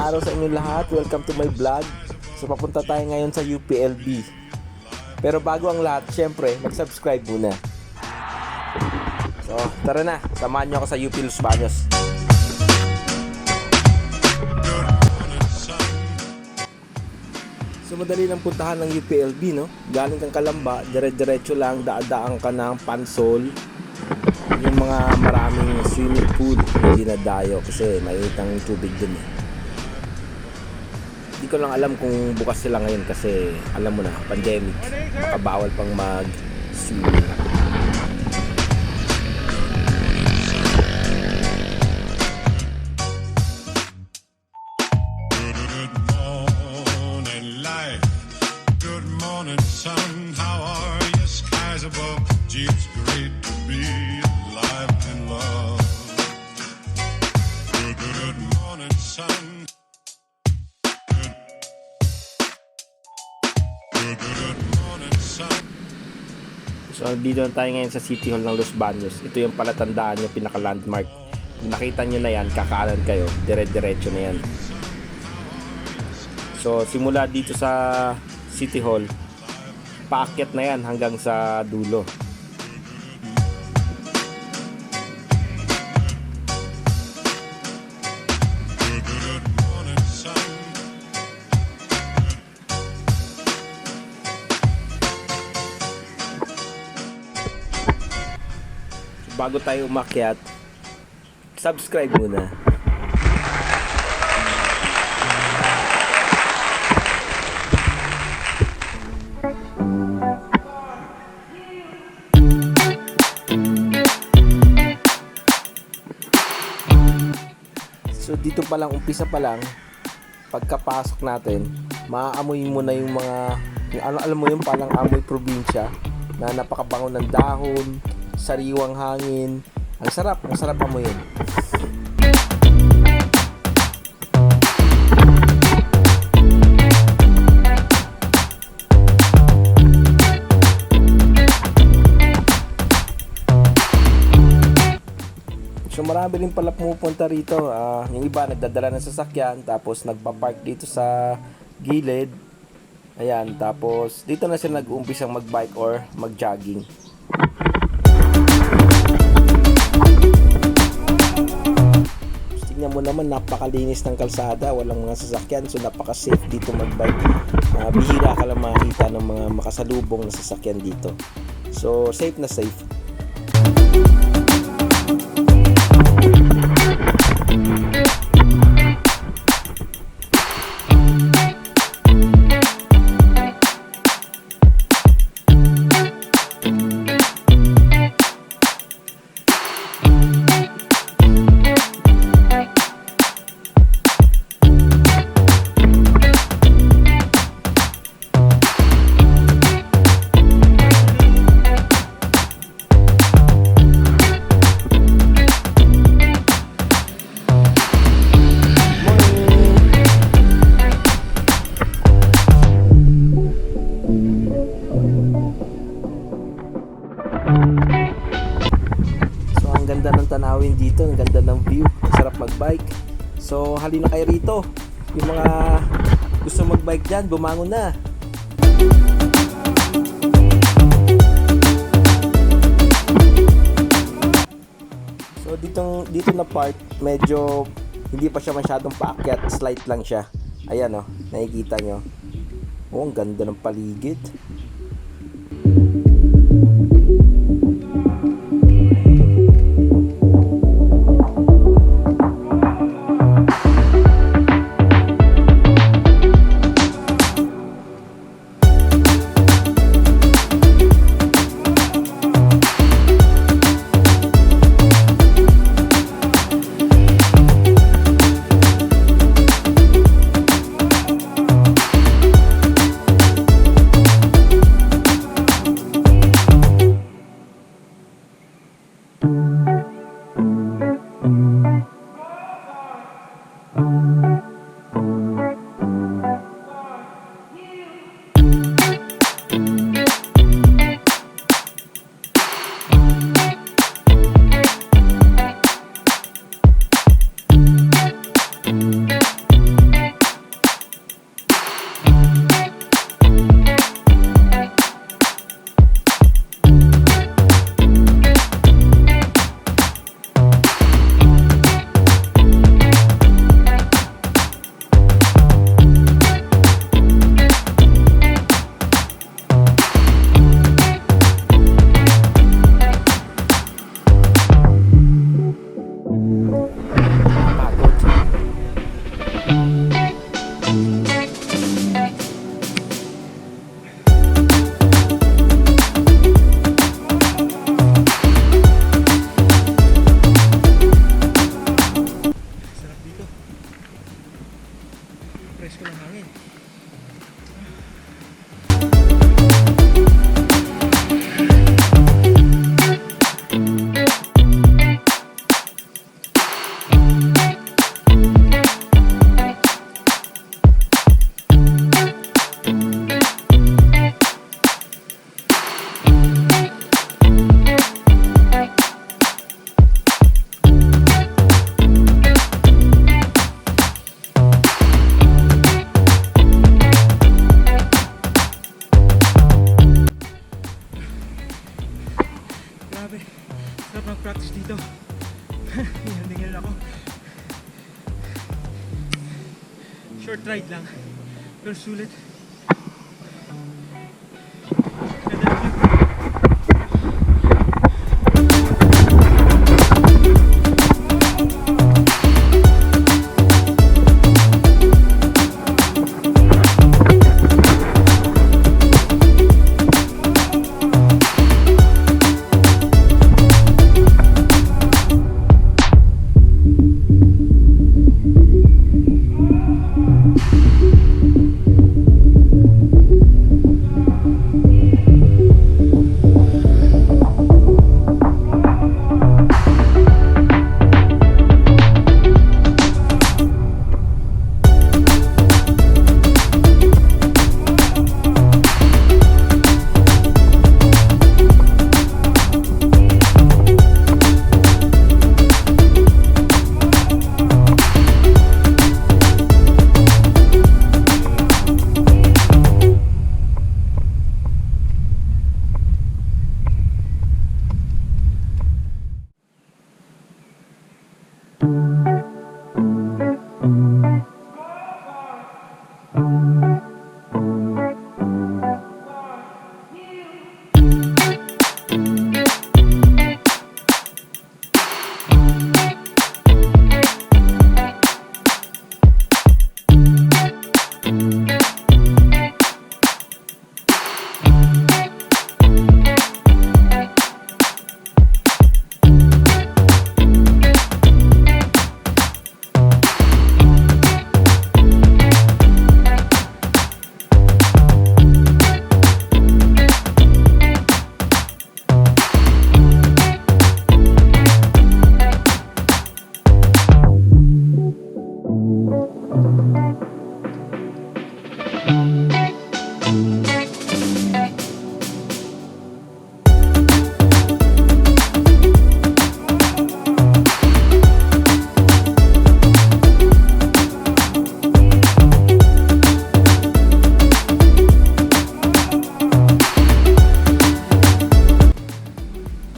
araw sa inyong lahat. Welcome to my vlog. So papunta tayo ngayon sa UPLB. Pero bago ang lahat, syempre, mag-subscribe muna. So tara na, samahan nyo ako sa UP Los Baños. So madali lang puntahan ng UPLB, no? Galing kang Calamba, dire-diretso lang, daan ka ng Pansol. Yung mga maraming swimming pool na dinadayo kasi mainit ang tubig dun eh. Hindi ko lang alam kung bukas sila ngayon kasi alam mo na, pandemic, makabawal pang mag-swimming. Good morning, sun. How are you? Skies above. Gee, it's great to be alive and love. Good morning, sun. Good morning, sun. So dito na tayo ngayon sa City Hall ng Los Baños. Ito yung palatandaan yung pinaka-landmark. Kung nakita nyo na yan, kakaanan kayo, dire-diretso na yan. So simula dito sa City Hall, paakyat na yan hanggang sa dulo. Bago tayo umakyat, subscribe muna. So dito pa lang, umpisa pa lang, pagkapasok natin, maaamoy mo na yung mga, alam mo yung palang amoy probinsya na napakabango ng dahon, sariwang hangin. Ang sarap amoyin. So marami rin pala pumupunta rito. Yung iba nagdadala ng sasakyan, tapos nagpa-park dito sa gilid. Ayan, tapos dito na sila nag-uumpisang mag-bike or mag-jogging. Tingnan mo naman, napakalinis ng kalsada, walang mga sasakyan, so napaka-safe dito mag-bike. Bihira ka lang makita ng mga makasalubong na sasakyan dito. So safe na safe. So ang ganda ng tanawin dito, ang ganda ng view, sarap mag-bike. So halina kayo rito, yung mga gusto mag-bike dyan, bumangon na. So dito na part, medyo hindi pa siya masyadong paakyat, slight lang siya. Ayan oh, nakikita nyo. Oh, ang ganda ng paligid. Grabe. Sarap ng practice dito. Hingal ako. Short ride lang. Pero sulit. Ganda ng view.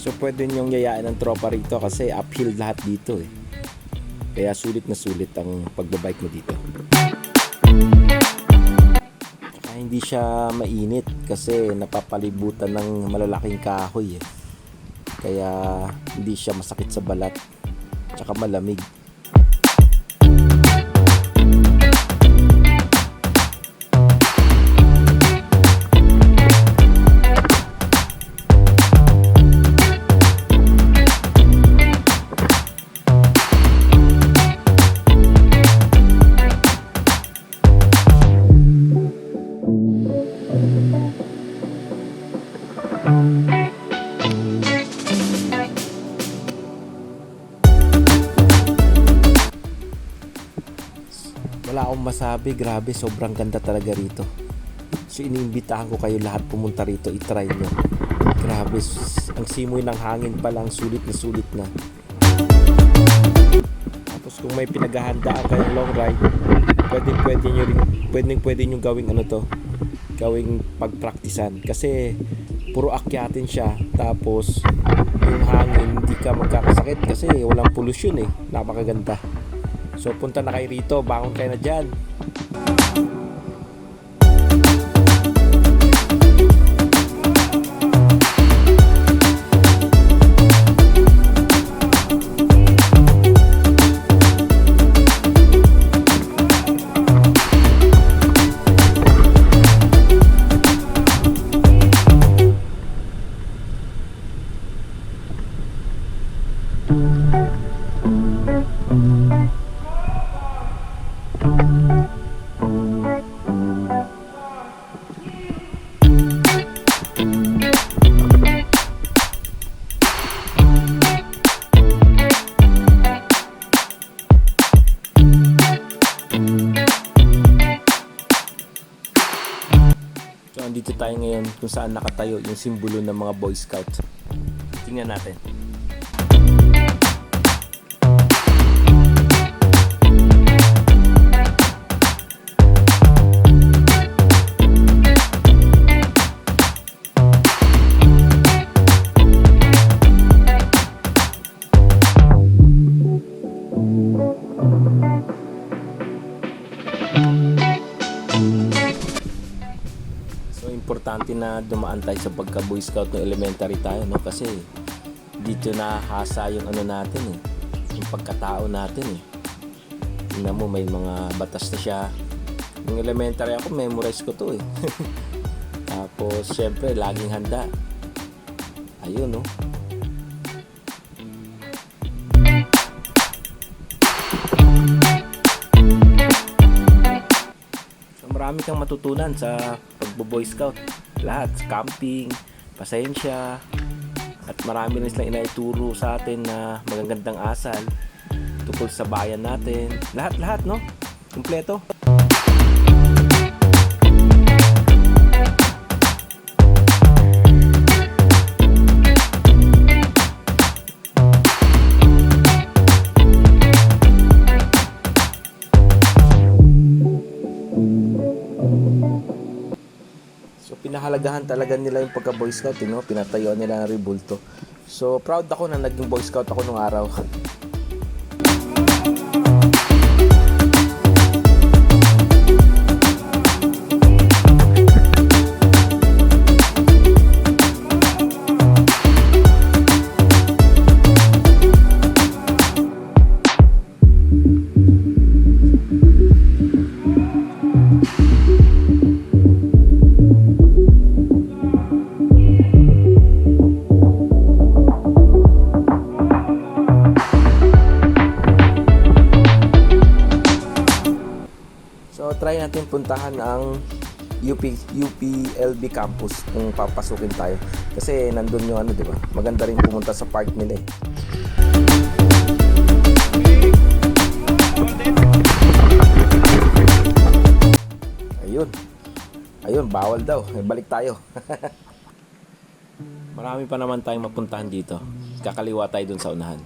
So pwede niyong yayaan ng tropa rito kasi uphill lahat dito eh. Kaya sulit na sulit ang pagbabike mo dito. Saka hindi siya mainit kasi napapalibutan ng malalaking kahoy eh. Kaya hindi siya masakit sa balat. Tsaka malamig. Wala akong masabi, grabe, sobrang ganda talaga rito. So iniimbitahan ko kayo lahat pumunta rito, itry nyo. Grabe, ang simoy ng hangin pa lang, sulit na. Tapos kung may pinaghahandaan kayong long ride, pwede nyo gawing gawing pagpraktisan. Kasi puro akyatin siya, tapos yung hangin, hindi ka magkakasakit kasi walang pollution eh, napakaganda. So punta na kayo rito, bangon kayo na dyan. So andito tayo ngayon kung saan nakatayo yung simbolo ng mga Boy Scouts. Tingnan natin. importante na dumaan tayo sa pagka Boy Scout ng elementary tayo, no? Kasi dito nahasa yung ano natin eh, yung pagkatao natin eh. Tingnan mo, may mga batas na siya. Yung elementary ako, memorize ko to eh. Tapos syempre laging handa. Ayun, no? Marami kang matutunan sa pagbo-Boy Scout. Lahat, camping, pasensya, at marami rin silang inaituro sa atin na magagandang asal tungkol sa bayan natin. Lahat, no? Kumpleto. So pinahalagahan talaga nila yung pagka Boy Scout, no? Pinatayuan nila ng rebulto. So proud ako na naging Boy Scout ako nung araw. So try natin puntahan ang UPLB campus kung papasukin tayo. Kasi nandun yung ano, di ba? Maganda rin pumunta sa park nila eh. Ayun, bawal daw. Balik tayo. Marami pa naman tayong mapuntahan dito. Kakaliwa tayo dun sa unahan.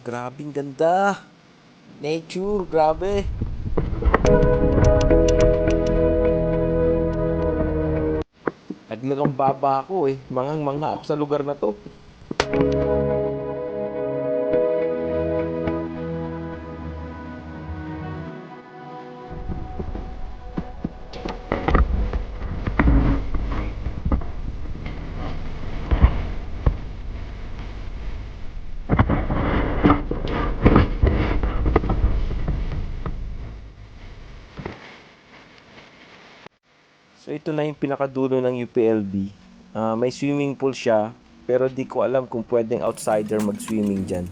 Grabing ganda. Nature, grabe. At ang baba ako eh. Mga ako sa lugar na to. So ito na yung pinakadulo ng UPLB. May swimming pool siya, pero di ko alam kung pwedeng outsider mag-swimming dyan.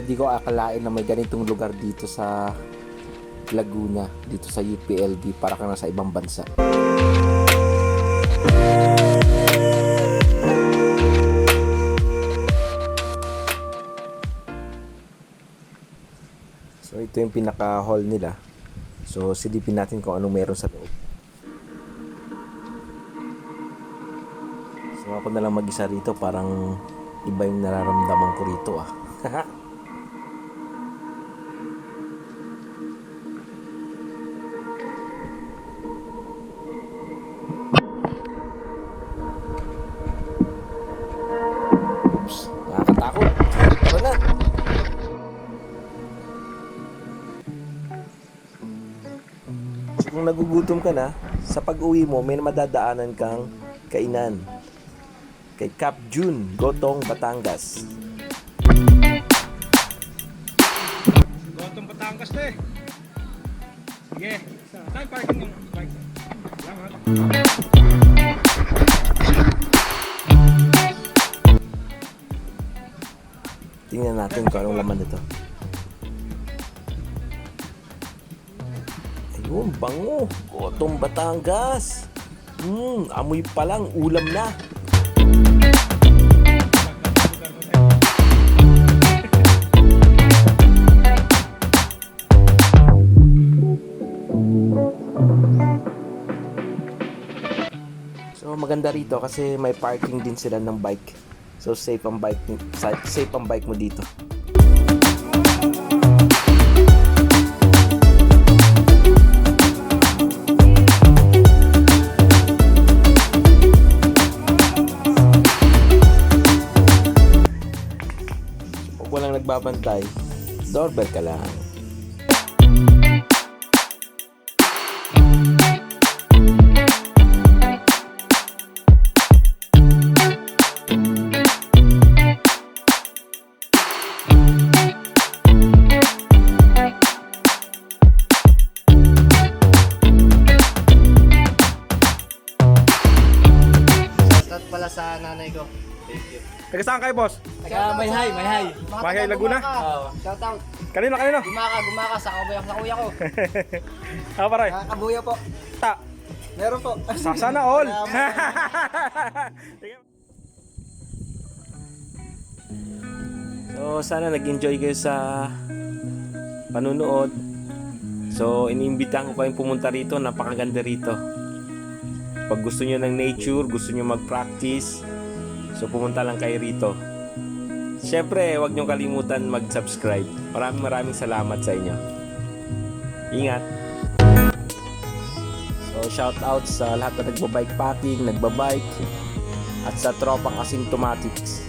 Di ko akalain na may ganitong lugar dito sa Laguna, dito sa UPLB, para kang nasa ibang bansa. So ito yung pinaka-hall nila. So silipin natin kung anong meron sa loob. So ako na lang mag-isa rito, parang iba yung nararamdaman ko rito ah. Nakakatakot. Ito na. So, kung nagugutom ka na, sa pag-uwi mo, may madadaanan kang kainan. Kay Cap June, Gotong, Batangas. Gotong Batangas na eh. Sige. Saan parking yung bike? Salamat. Tingnan natin kung anong laman nito. Ayun, bango. Gotong Batangas. Amoy pa lang, ulam na. So maganda rito kasi may parking din sila ng bike. So safe ang bike mo dito. Pag walang nagbabantay, doorbell ka lang. Shoutout pala sa nanay ko. Thank you. Taga saan kayo, boss? Taga Mayhay. Mayhay, Taga Laguna? Gumaka. Oo. Shoutout. Kanino? Gumaka sa kuya ko. Ah, pare. Kabuya po. Ta. Meron po. Sana all. So, sana nag-enjoy kayo sa panunood. So, iniimbitahan ko kayong pumunta rito. Napakaganda rito. Pag gusto nyo ng nature, gusto nyo mag-practice, so pumunta lang kayo rito. Siyempre, huwag nyo kalimutan mag-subscribe. Maraming salamat sa inyo. Ingat! So, shout out sa lahat na nagbabike packing, nagbabike, at sa tropang asymptomatics.